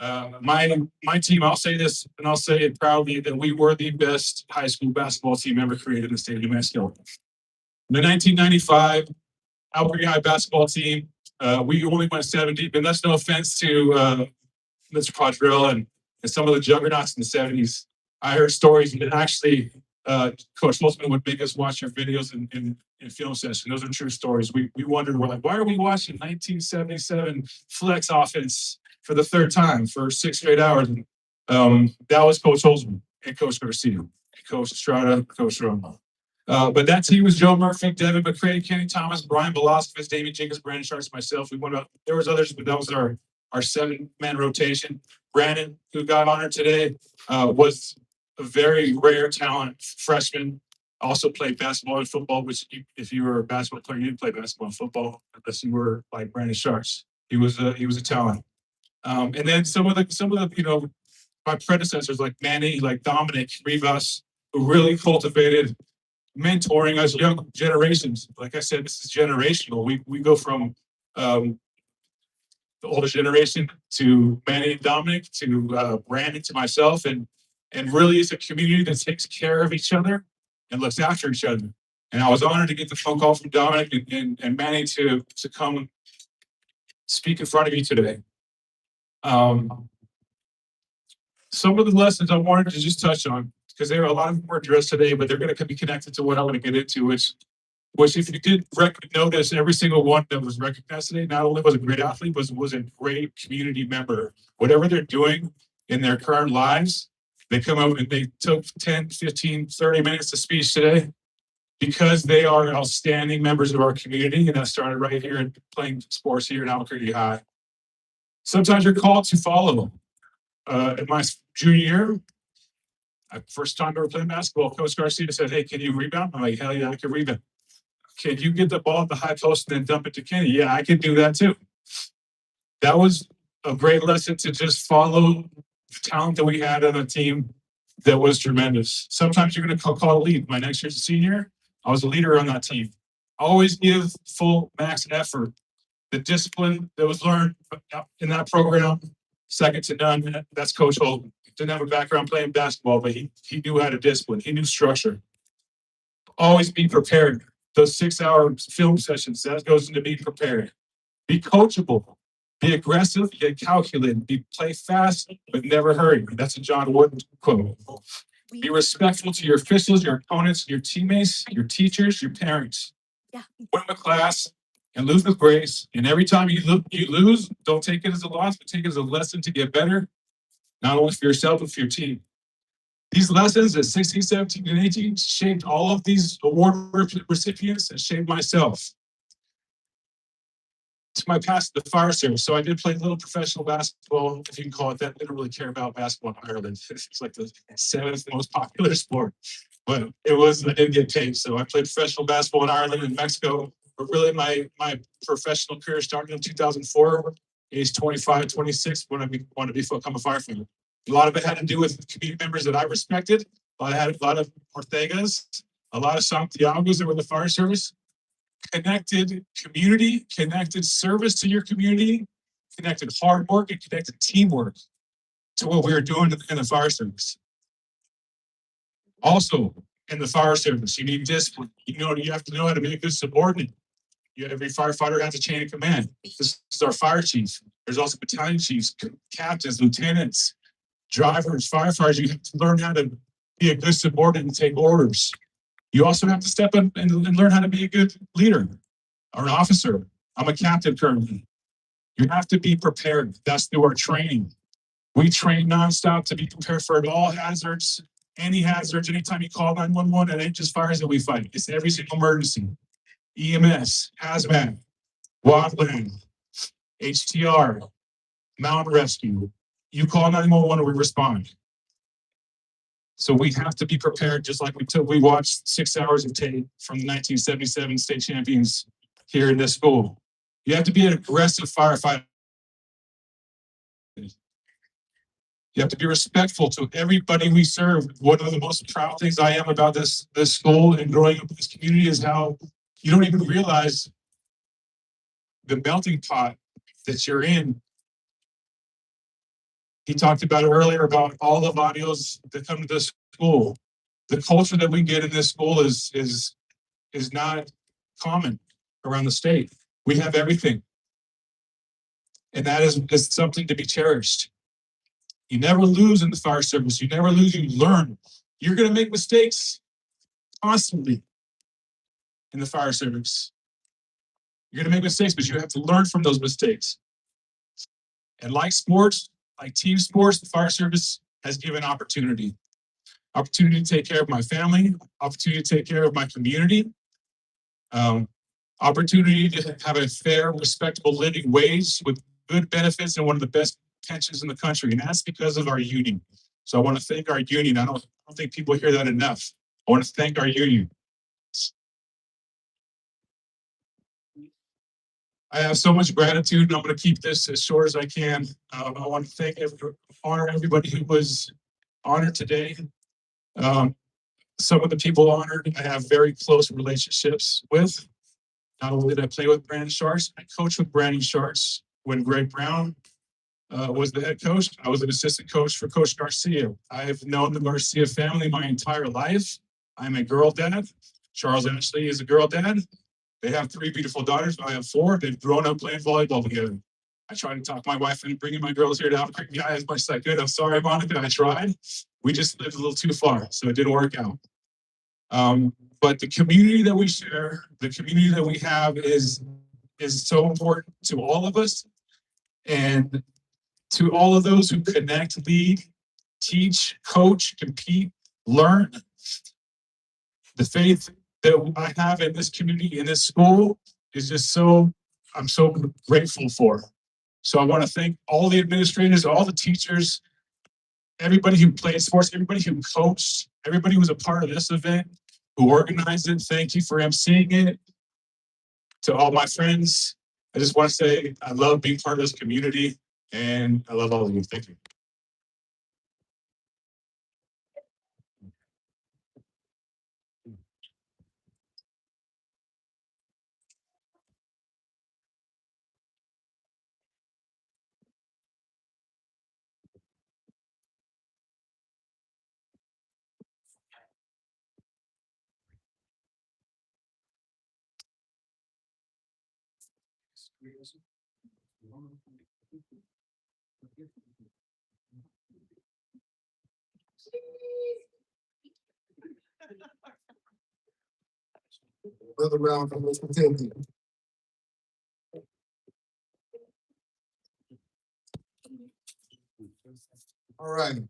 My team, I'll say this and I'll say it proudly that we were the best high school basketball team ever created in the state of New Mexico. The 1995 Albuquerque High basketball team, we only went 7 deep, and that's no offense to Mr. Quadrell and some of the juggernauts in the 70s. I heard stories, and actually, Coach Holtzman would make us watch your videos in film session. Those are true stories. We wondered, we're like, why are we watching 1977 flex offense for the third time for 6 straight hours? And, that was Coach Holtzman and Coach Garcia, Coach Estrada, Coach Romo. But that team was Joe Murphy, Devin McCray, Kenny Thomas, Brian Velasquez, Damien Jenkins, Brandon Sharks, myself. We went up. There was others, but that was our 7-man rotation. Brandon, who got honored today, was a very rare talent freshman. Also played basketball and football, which if you were a basketball player, you didn't play basketball and football unless you were like Brandon Sharks. He was a talent. And then some of the my predecessors like Manny, like Dominic Rivas, who really cultivated mentoring us young generations. Like I said, this is generational. We go from the older generation to Manny and Dominic to Brandon to myself, and really it's a community that takes care of each other and looks after each other. And I was honored to get the phone call from Dominic and Manny to come speak in front of you today. Some of the lessons I wanted to just touch on, because there are a lot of them were addressed today, but they're going to be connected to what I'm going to get into, which if you did notice, every single one that was recognized today, not only was a great athlete, but was a great community member. Whatever they're doing in their current lives, they come up and they took 10, 15, 30 minutes to speech today because they are outstanding members of our community. And that started right here and playing sports here in Albuquerque High. Sometimes you're called to follow them. In my junior year, first time ever playing basketball, Coach Garcia said, "Hey, can you rebound?" I'm like, "Hell yeah, I can rebound." "Can you get the ball at the high post and then dump it to Kenny?" "Yeah, I can do that too." That was a great lesson to just follow the talent that we had on the team. That was tremendous. Sometimes you're going to call a lead. My next year's a senior, I was a leader on that team. Always give full max effort. The discipline that was learned in that program, second to none. That's Coach Holden. Didn't have a background playing basketball, but he knew how to discipline. He knew structure. Always be prepared. Those 6-hour film sessions, that goes into being prepared. Be coachable. Be aggressive, yet calculated. Play fast, but never hurry. That's a John Wooden quote. Be respectful to your officials, your opponents, your teammates, your teachers, your parents. Yeah. Win the class and lose with grace. And every time you lose, don't take it as a loss, but take it as a lesson to get better, not only for yourself, but for your team. These lessons at 16, 17, and 18 shaped all of these award recipients and shaped myself. To my past, the fire service. So I did play a little professional basketball, if you can call it that. I didn't really care about basketball in Ireland. It's like the 7th most popular sport. But I didn't get paid. So I played professional basketball in Ireland and Mexico. But really my professional career started in 2004, age 25, 26, when I wanted to become a firefighter. A lot of it had to do with community members that I respected. A lot of Ortegas, a lot of Santiagos that were in the fire service. Connected community, connected service to your community, connected hard work, and connected teamwork to what we were doing in the fire service. Also, in the fire service, you need discipline. You have to know how to be a good subordinate. Every firefighter has a chain of command. This is our fire chief. There's also battalion chiefs, captains, lieutenants, drivers, firefighters. You have to learn how to be a good subordinate and take orders. You also have to step up and learn how to be a good leader or an officer. I'm a captain currently. You have to be prepared. That's through our training. We train nonstop to be prepared for all hazards, any hazards. Anytime you call 911, it ain't just fires that we fight. It's every single emergency. EMS, hazmat, wildland, HTR, mountain rescue. You call 911 and we respond. So we have to be prepared, just like we watched 6 hours of tape from the 1977 state champions here in this school. You have to be an aggressive firefighter. You have to be respectful to everybody we serve. One of the most proud things I am about this school and growing up in this community is how you don't even realize the melting pot that you're in He talked about it earlier about all the audios that come to this school. The culture that we get in this school is not common around the state. We have everything. And that is something to be cherished. You never lose in the fire service. You never lose, you learn. You're gonna make mistakes constantly in the fire service. You're gonna make mistakes, but you have to learn from those mistakes. And like sports, like team sports, the fire service has given opportunity. Opportunity to take care of my family, opportunity to take care of my community, opportunity to have a fair, respectable living wage with good benefits and one of the best pensions in the country. And that's because of our union. So I want to thank our union. I don't think people hear that enough. I want to thank our union. I have so much gratitude, and I'm going to keep this as short as I can. I want to honor everybody who was honored today. Some of the people honored, I have very close relationships with. Not only did I play with Brandon Sharks, I coached with Brandon Sharks when Greg Brown was the head coach. I was an assistant coach for Coach Garcia. I've known the Garcia family my entire life. I'm a girl dad. Charles Ashley is a girl dad. They have 3 beautiful daughters. I have 4. They've grown up playing volleyball together. I tried to talk my wife into bringing my girls here to Albuquerque as much as I could. I'm sorry, Monica, I tried. We just lived a little too far, so it didn't work out. But the community that we share, the community that we have is so important to all of us. And to all of those who connect, lead, teach, coach, compete, learn, the faith that I have in this community, in this school, is just I'm so grateful for. So I want to thank all the administrators, all the teachers, everybody who played sports, everybody who coached, everybody who was a part of this event, who organized it. Thank you for emceeing it. To all my friends, I just want to say I love being part of this community, and I love all of you. Thank you. Another round from Mr. Timothy. All right.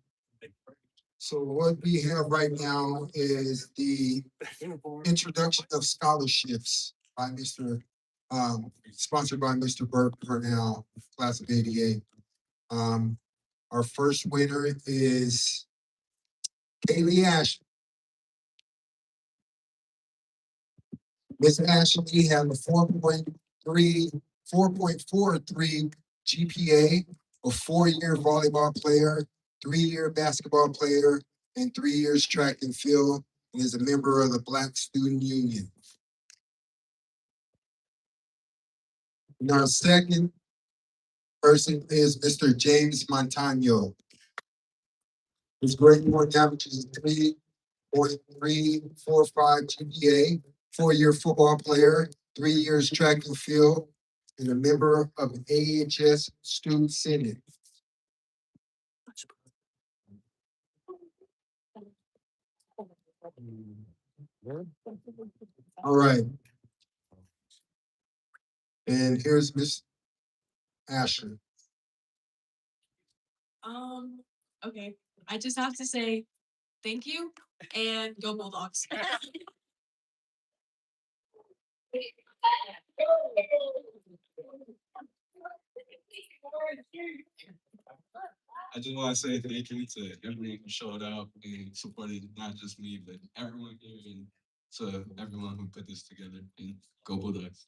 So what we have right now is the introduction of scholarships by Mr. Sponsored by Mr. Burke Purnell, class of '88. Our first winner is Kaylee Ashley. Miss Ashley had a 4.43 GPA, a 4-year volleyball player, 3-year basketball player, and 3 years track and field, and is a member of the Black Student Union. And our second person is Mr. James Montano. His grade point average is 3.345 GPA, 4-year football player, 3 years track and field, and a member of AHS Student Senate. All right. And here's Miss Asher. Okay, I just have to say thank you and go Bulldogs. I just want to say thank you to everyone who showed up and supported not just me, but everyone here, and to everyone who put this together. And go Bulldogs.